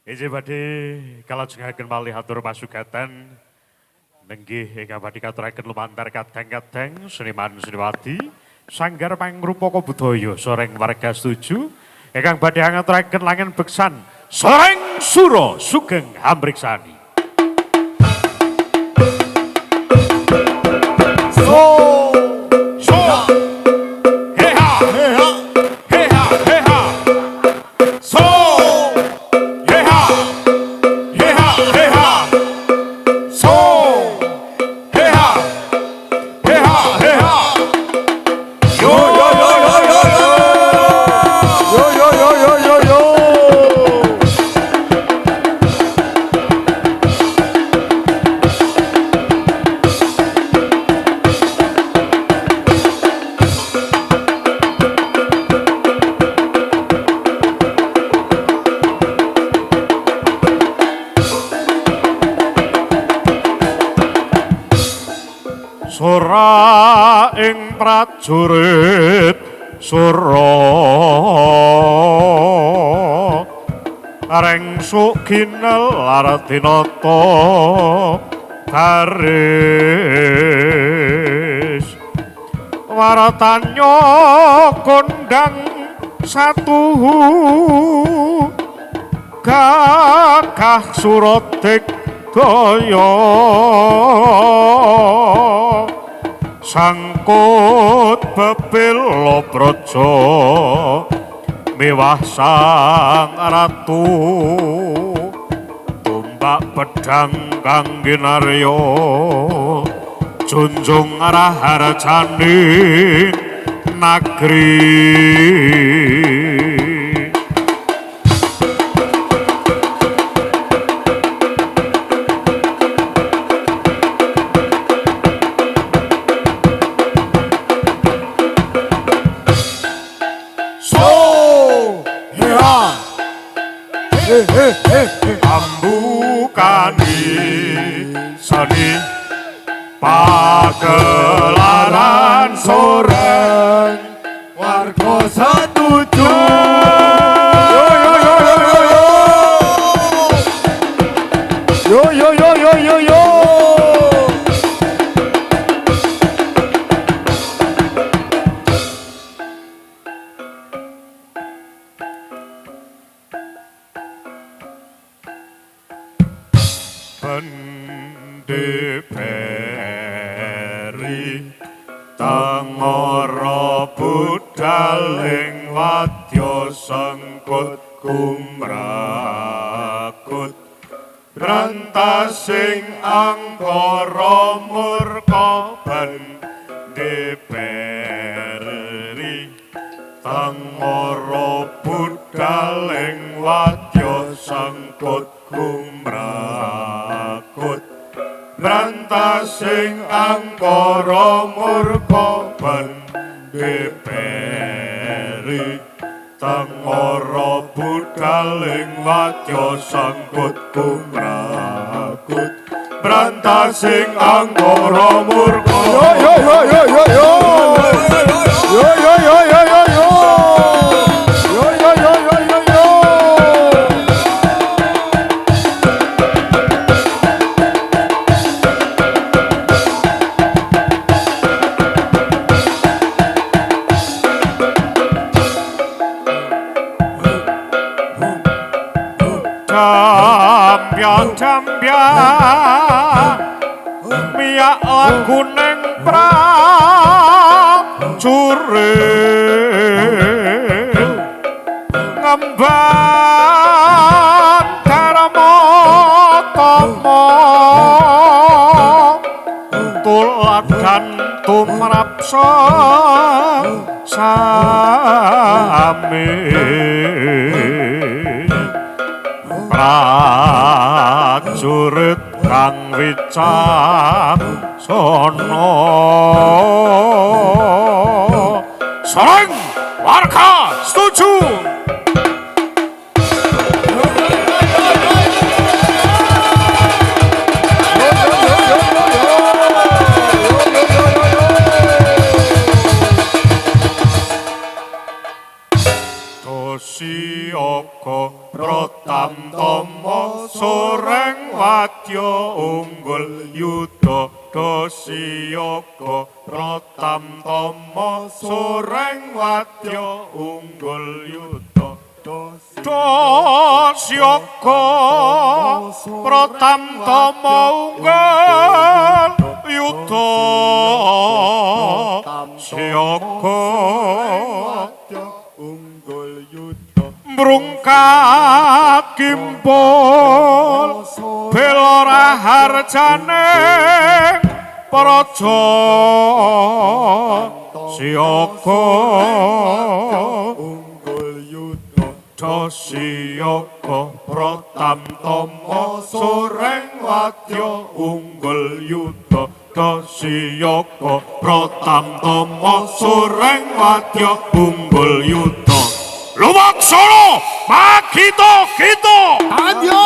Ije badhe kalajengaken malih atur pasugatan nenggih ingkang badhe katuraken lumantar kadang-kadang seniman seniwati sanggar pangrupaka budaya soreng warga setuju ingkang badhe ngaturaken langen beksan soreng sura sugeng amriksani. Sora ing prajurit sura rengsuk ginelar dinata garis waratanya kondang satuhu gagah suradik gaya sangkut bebelo brojo mewah sang ratu tumbak pedang kang ginarya junjung raharjaning nagri. Ambukani seni pagelaran soreng warga setuju. Yo yo yo yo yo yo. Pendeperi tangara budaling wadya sengkut kumrakut rantasing angkara murka pendeperi tangara budaling wadya sengkut kumrakut rantasing angkara murka pendeperi tangara budaling wadya sangkut kumrakut rantasing angkara murka. Yo yo yo yo yo yo yo yo yo yo yo yo. Dampian miyak lagu neng prajurit ngemban dharma tama tuladan tumrap sami prajurit kang wicaksana soreng warga setuju. Dosiaka Pratamtama Soreng Wadya Unggul Yuda Dosiaka Pratamtama Soreng Wadya Unggul Yuda Dosiaka Pratamtama Unggul Yuda Dosiaka Brungkat kimpul belora harjane praja siyaka unggul yuda siyaka pratamtama soreng wadya unggul yuda siyaka pratamtama soreng wadya unggul yuda Lumaksana Makita kita Adyo!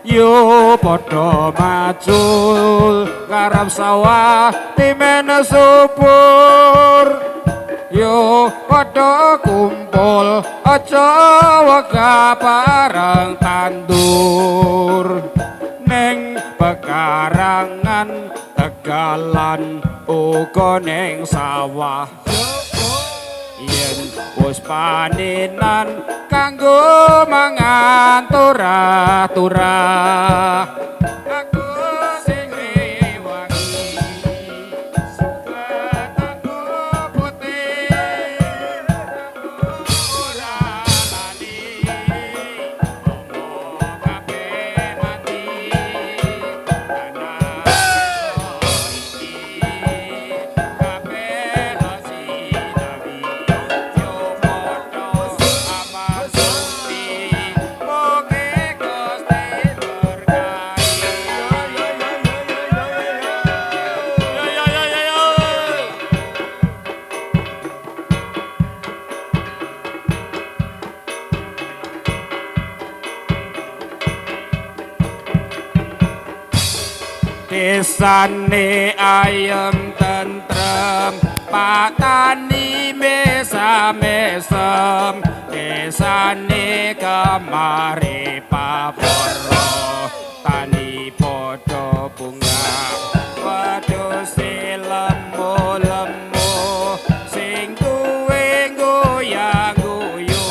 yo padha macul ngarep sawah timen subur yo padha kumpul aja wega pareng tandur ning pekarangan tegalan uga ning sawah yen wis panenan kanggo mangan turah-turah aku sing rewangi ketangku putih ora lali omong kabeh mati desane ayem tentrem patani mesam-mesem desane kemari paporo tani podo bunga wedhuse lemu-lemu sing duwe goyang-guyu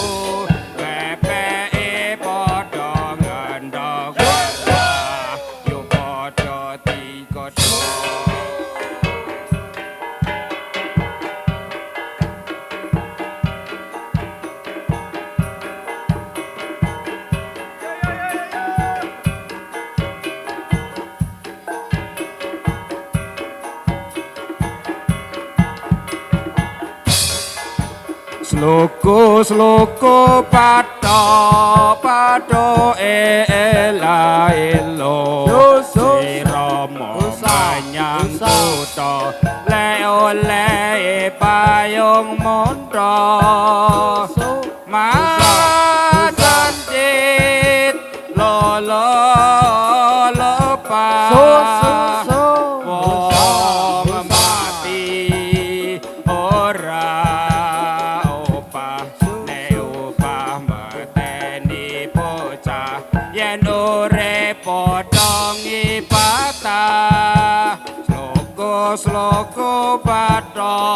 pepeke podo ngendhog yo podo digodhog Sloko pato ela elo sirama manyang kutha le oleh payung mondho macan cit lolo lepa wong mati ora opah nek opah mateni bocah yen urip padha ngipatah sloko pato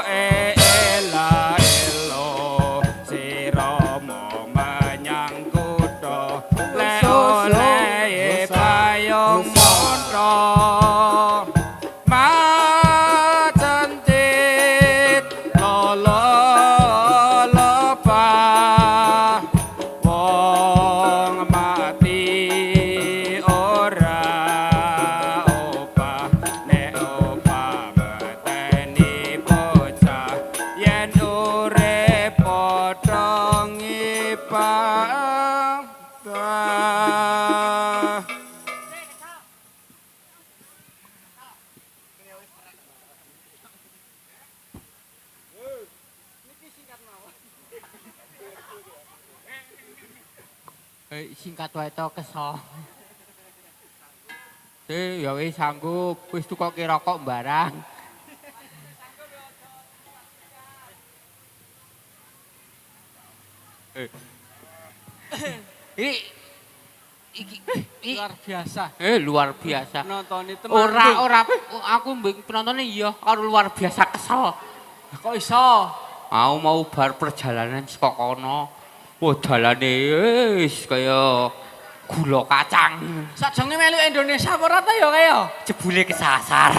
ela elo sirama menyang kutha le oleh payung mondho macan cit lolo lepa wong mati ora opah nek opah mateni bocah yen urip padha ngipatah. Singkat wae to kesel. Ya wis sanggup, wis tukoke rokok barang. Iki Luar biasa. luar biasa. Nontoni teman. Ora aku penontonnya iya karo luar biasa kesel. Kok iso? Mau bar perjalanan saka kono. Wah dalane wis kaya gula kacang. Sajenge melu Indonesia apa ora ta ya kaya? Jebule kesasar.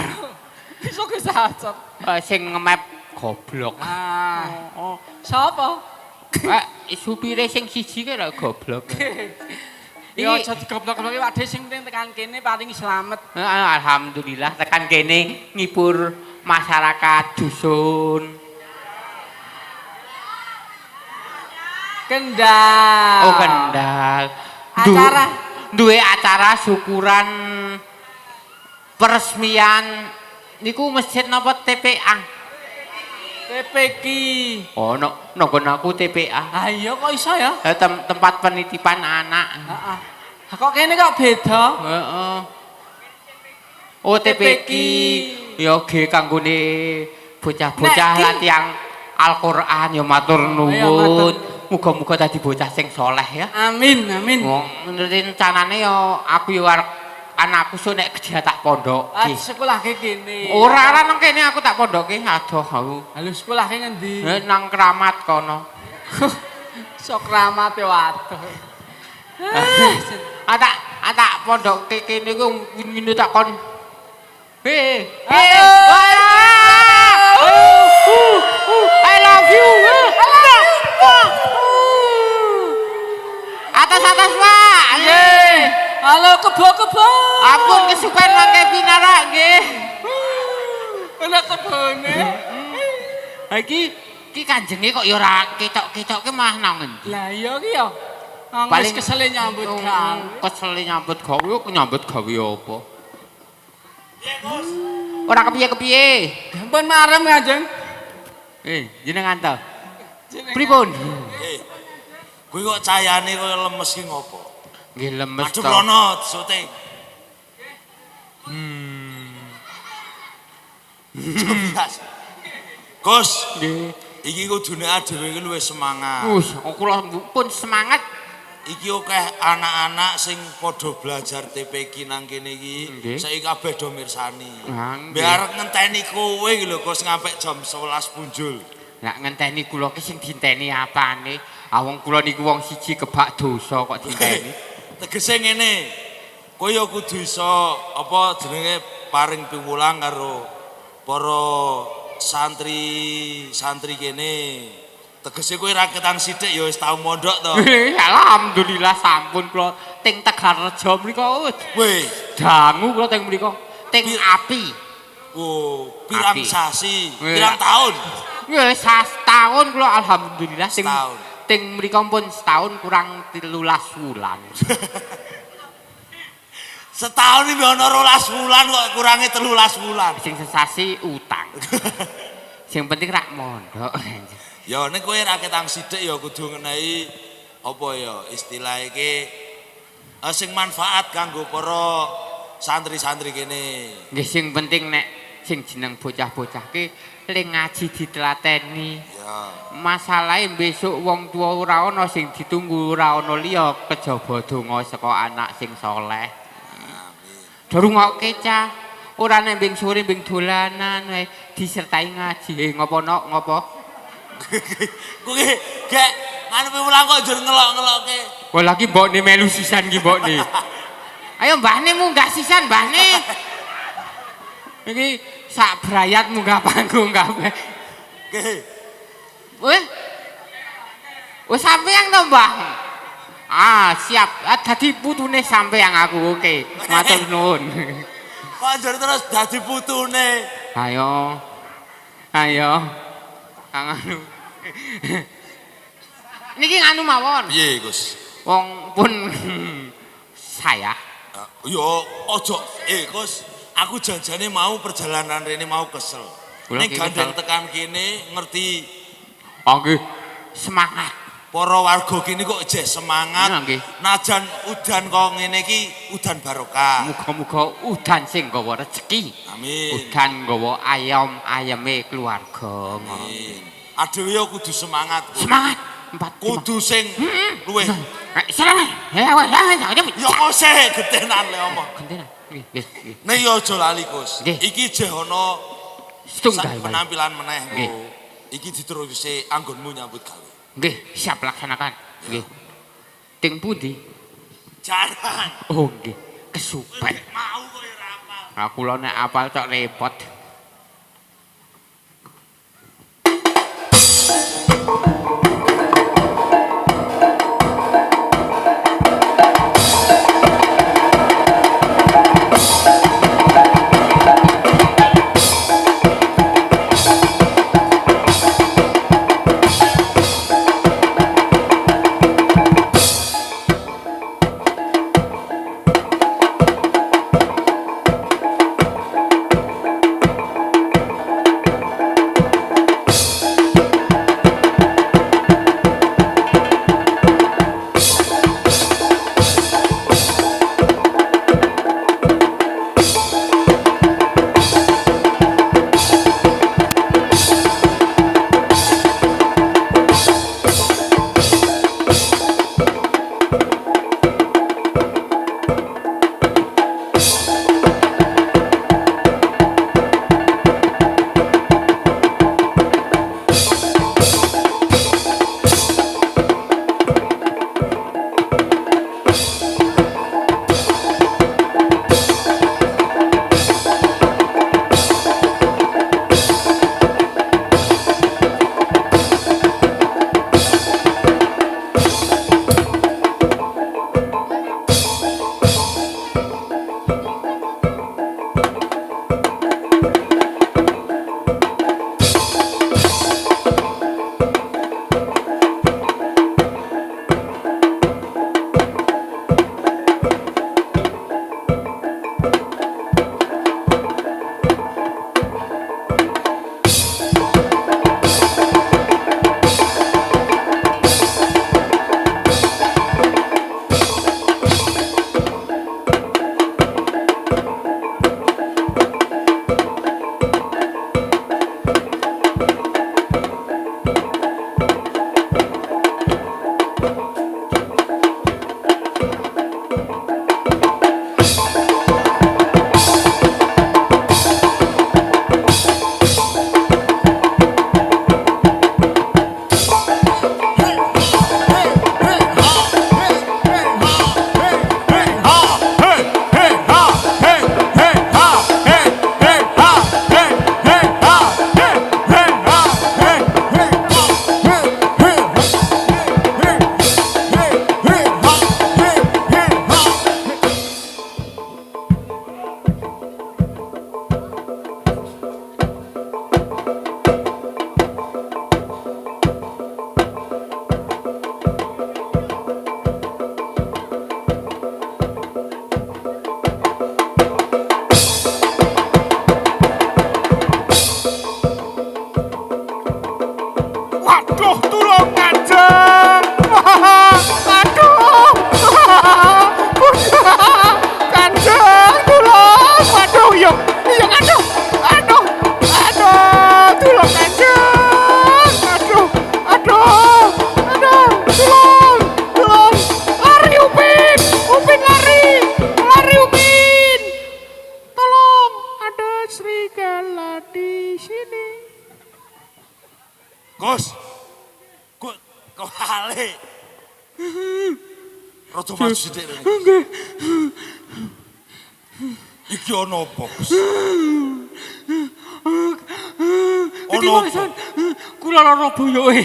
Iso kesasar. Sing nge-map goblok. Oh. Sapa? Supire sing siji ki lho goblok. Ya aja digoblok-gobloki Pak De sing penting tekan kene paling slamet. Alhamdulillah tekan kene ngibur masyarakat dusun. Kendal. Oh Kendal. Acara duwe acara syukuran peresmian niku masjid napa TPA? TPQ. Oh nonggon aku TPA. Ah iya kok iso ya? Tempat penitipan anak. Heeh. Kok kene kok beda? Heeh. Oh TPQ ya ge kanggone bocah-bocah Nek ki- latihan Al-Qur'an ya matur nuwun. Muga-muga dadi bocah sing soleh ya. Amin, amin. Wong rencanane ya aku ya arep anakku so nek gede tak pondokke. Sekolah ke kene. Ora nang kene aku tak pondokke adoh aku. Halo sekolah ke ngendi? Nang Kramat kono. Sok ramat ya waduh. Ada pondok kene ku ngene tak kon. Hei. I love you. Atas Pak. Nggih. Halo kebo-kebo. Ampun kesupen mangke pinarak nggih. Ana kebone. Ha iki kanjenge kok ya ora ketok-ketokke mah nang ngendi? Lah iya ki ya. Paling kesele nyambut gawe. Kesel nyambut gawe kok nyambut gawe apa? Ora kepiye-kepiye. Ampun marem Kanjeng. Jenengan to. Pripun? Kuwi kok cahayane koyo lemes ki ngopo? Nggih lemes Aduh to. rono sote. Gus, Nggih. iki kudune dhewe iki luwih semangat. Wis, kula pun semangat. Iki akeh anak-anak sing padha belajar TPQ nang kene iki. Nggih. Saiki kabeh do mirsani. Ah, nggih. Biar ngenteni kowe iki lho Gus ngampe jam 11 punjul. Lah ngenteni kula ki sing dinteni apane? Awong kula niku wong siji kebak dosa kok dinteni. Tegese ngene. Kowe ya kudu iso apa jenenge paring piwulang karo para santri kene. Tegese kowe raketan sithik ya wis tau mondok to. Alhamdulillah sampun kula teng Tegalrejo mriku. Weh, Dangu kula teng mriku. Teng api. oh, pirang Api. sasi, Weh. pirang tahun. Wis setahun kula alhamdulillah teng Setahun. teng mriku pun setahun kurang 13 wulan. Setahun iki ana 12 wulan kok kurangi 13 wulan. Sing sesasi utang. Sing penting rak mondok. Ya nek kowe raketan sithik ya kudu ngenehi apa ya istilah iki sing manfaat kanggo para santri-santri kene. Nggih sing penting nek sing jeneng bocah-bocah ki ling ngaji ditlateni. Ya. Masalahe besok wong tua ora ana sing ditunggu ora ana liya kejaba donga saka anak sing saleh. Durungokke cah. Ora nek mbing sore mbing dolanan wae disertai ngaji. Ngopo nok ngopo? Kowe gek nganu piwulang kok njur ngelok-ngelokke. Wah lagi mbokne melu sisan ki mbokne. Ayo mbahne munggah sisan mbahne. Iki sak brayat munggah panggung kabeh. Nggih. Wes sampeyan to, Mbah? Ah, siap. Dadi putune sampeyan aku. Oke. Matur nuwun. Kok njur terus dadi putune. Ayo. Ayo. Anu. Niki nganu mawon. Piye, Gus? Wong pun saya. Yo ojo Gus, aku janjane mau perjalanan rene mau kesel. Kula Ning ki gandeng kesel. tekan kene ngerti Oh nggih. Semangat. para warga kene kok jeh semangat. Iya, nggih. Najan udan kok ngene iki udan barokah. Muga-muga udan sing gawa rezeki. Amin. Udan gawa ayam-ayame keluarga. Amin. Adewe yo kudu semangat. Gus. Semangat. 4 Kudu sing luwih. Selamat. Ya wes. Yo kose getenan le omong. Gentenan. Nggih, nggih. Nek yo aja lali, Gus. Nggih. Iki jeh ana Setunggal. sak penampilan meneh. Nggih. Nggo. Iki diterusi anggonmu nyambut gawe. Nggih, siap laksanakan. Nggih. Ting pundi? Jaran. Oh nggih, kesupen. Mau kok ya ora apal. Aku lho nek apal cok repot. Kanjeng. Aduh. Kanjeng, tolong. Aduh, yung aduh. Aduh. Aduh, tolong Kanjeng. Aduh. Aduh. Aduh, tolong. Tolong. Lari Upin. Upin lari. Lari Upin. Tolong, ada serigala di sini. Gus. Kok hale. Rada maju sithik rene. Nggih. Iki ono apa, Gus? Iki Ono masan kula lara boyoke.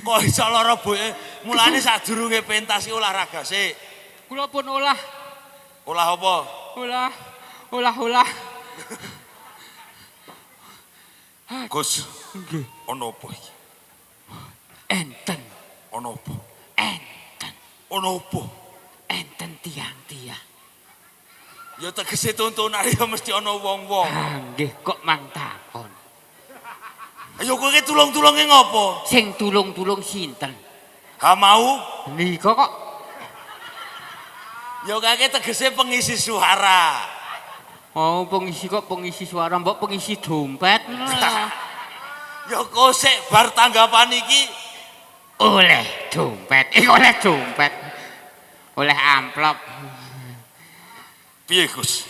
Kok iso lara boyoke? Mulane sadurunge pentas iki olahraga sik. Kula pun olah Olah apa? olah. Gus, Nggih. ono apa iki? Enten, Ono apa? enten, Ono apa? enten tiang-tiang. Ya tegese tontonan ya mesti ono wong-wong. Nggih, kok mang takon. Ayo kowe iki tulung-tulunge ngopo? Sing tulung-tulung sinten? Ha mau? Nika kok. Ya kake tegese pengisi suara. Oh, pengisi kok pengisi suara, mbok pengisi dompet. Ya kok sik bar tanggapan iki Oleh dompet, oleh dompet. Oleh amplop. piye Gus?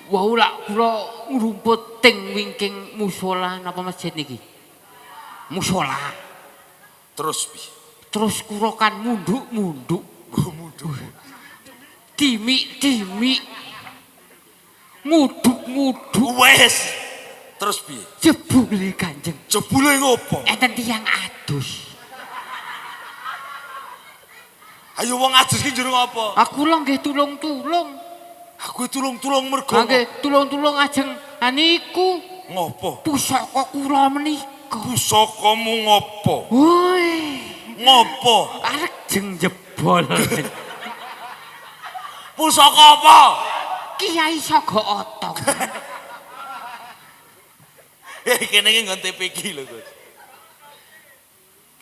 Wau lak kula ngrumput teng wingking musala napa masjid niki. Musala. Terus piye? Terus kula kan munduk-munduk. Dimik-dimik. Muduk-muduk. Wes. Terus piye? Jebule Kanjeng. Jebule ngopo? Enten tiyang adus. Ayo wong adus ki jero apa? Aku lho nggih tulung-tulung. Aku tulung-tulung mergo Nggih tulung-tulung ajeng aniku ngopo? pusaka kula menika. Pusakamu ngopo? Woi, Ngopo? arek jeng jebol. Pusaka apa? Kiai Saga Otong. Kene iki nggon TPG lho, Gus.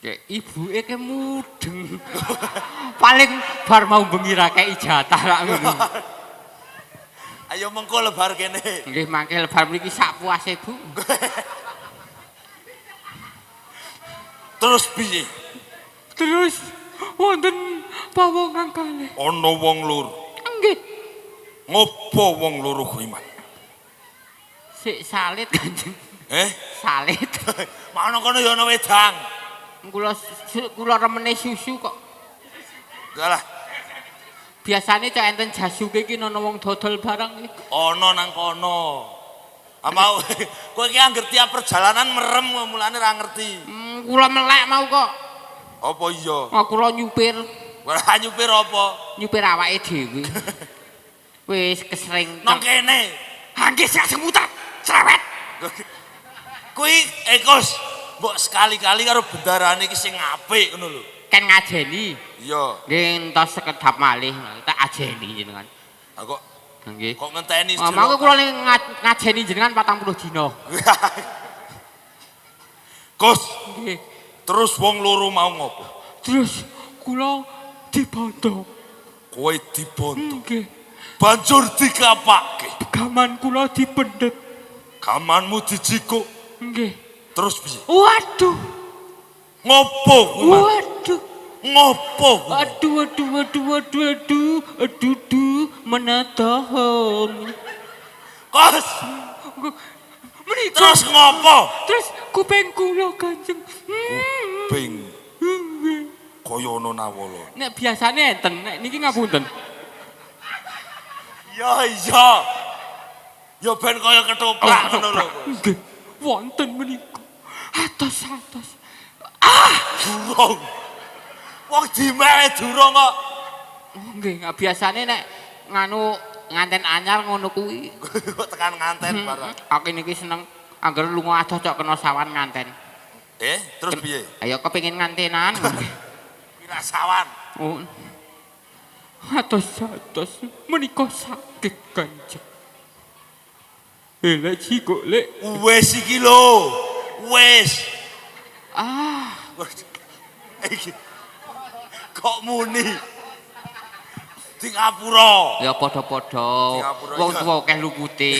Ya ibuke ke mudeng. Paling bar mau bengi ra kei jatah lak ngono. Ayo mengko lebar kene. Nggih mangke lebar mriki sak puase, Bu. Terus piye? Terus wonten pawongan kalih. Ana wong loro. Nggih, Ngopo wong loro kuwi, Man? sik salit Kanjeng. Salit. Mana kono ya ana wedang. Kula remene susu kok. Enggak lah. Biasane cak enten jasuke iki ana wong dodol barang iki. Ana nang kono. Mau kowe iki anggere tiap perjalanan merem mulane ra ngerti. Kula melek mau kok. Apa iya? Kula nyupir. Ora nyupir apa? Nyupir awake dhewe. Wis kesering. Nang kene. Nggih sak semutat. Cerewet. Kuwi Gus, mbok sekali-kali karo bendarane iki sing apik ngono lho. Kan ngajeni. Iya. Nggih entos sekedap malih tak ajeni jenengan. Ah kok Nggih. kok ngenteni Mangke kula ngajeni jenengan 40 dina. Gus, Nggih. terus wong loro mau ngopo? Terus kula dibondo. Kowe dibondo. Nggih. Banjur dikapake. Gaman kula dipendet. Gamanmu dijikuk. Nggih. Terus piye? Waduh. Ngopo kuwi? Man? Waduh. Ngopo kuwi? Aduh, menatahom. Gus, Menika. terus ngopo? Terus kuping kula Kanjeng. Kuping. Kaya ana nawala. Nek biasane enten, nek niki ngapunten. Ya iya. Ya ben kaya ketoprak ngono lho. Nggih. Wonten menika. Atos-atos. Durung. Wong dimehe durung kok. Nggih, biasane nek nganu nganten anyar ngono kuwi. Kok tekan nganten barang. Aku niki seneng angger lunga adoh cok kena sawan nganten. Terus piye? Ayo kepengin ngantenan. Pira sawan. Oh. Atos-atos menika sakit Kanjeng. Lek golek Wis iki lho. Wis. Ah, Iki kok muni di ngapura. ya padha-padha. Singapura, Wong iya. tuwa akeh lupute,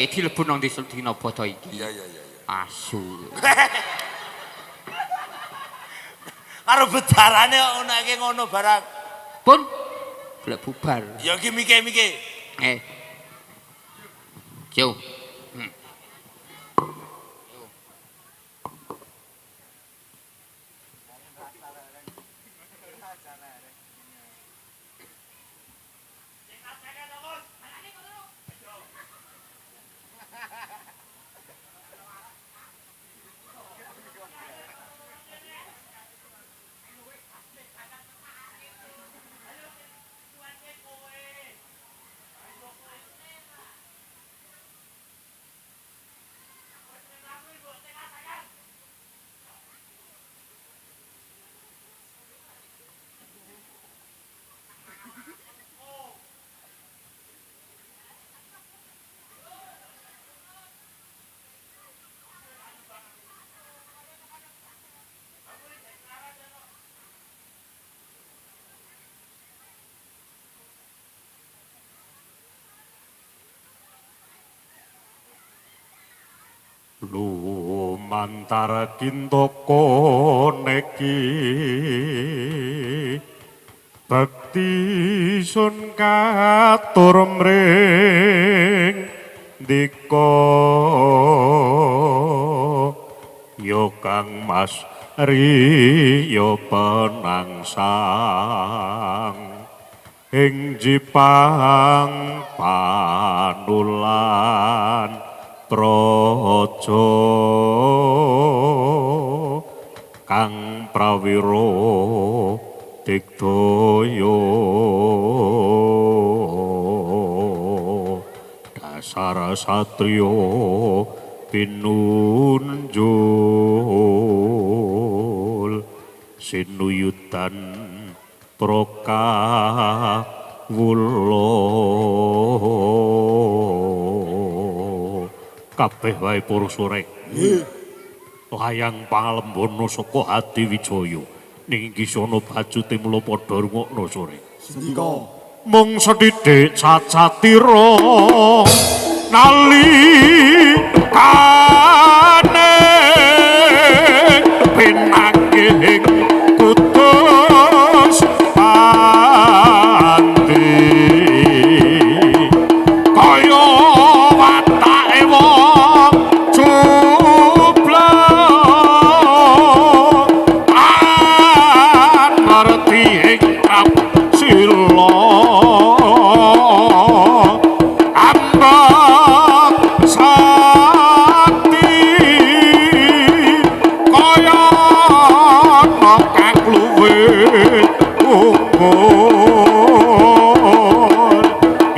dilebur nang desa dina bada iki. Iya iya iya. Asu. Karo bedarane onake ngono barang. Pun blek bubar. Ya iki mike-mike. Yo. Lumantar kintoko neki bekti sun katur mring dika yo Kang Mas riyo penangsang ing jipang panulan praja Kang Prawiro Digdaya dasar satriya pinunjul sinuyutan prakawula kabeh wae para surek. Layang pangalembono saka Hadi Wijaya ning kisana bajute mula padha rungokno sore. Sendika Mung sethithik cacatira nalikane pinanggih kutus pandi kaya watake wong cublok ngerti ing sila ambak sakti kaya nokak luwih unggul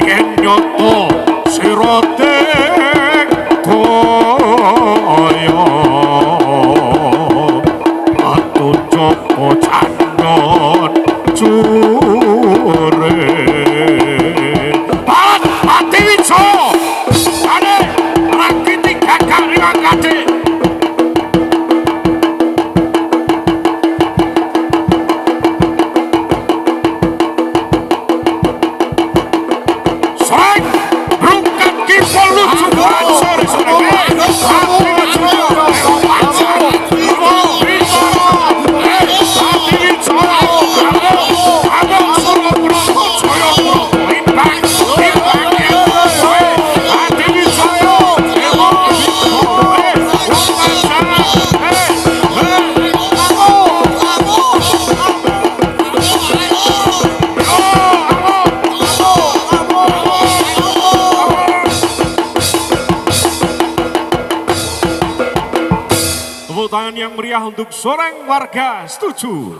yen nyoto sirate kaya atu Joko Candon cure Hadi Wijaya ane rakiti gagak riwang kadhe Srek rungkat kipol lucu sore Tepuk tangan yang meriah untuk seorang warga setuju.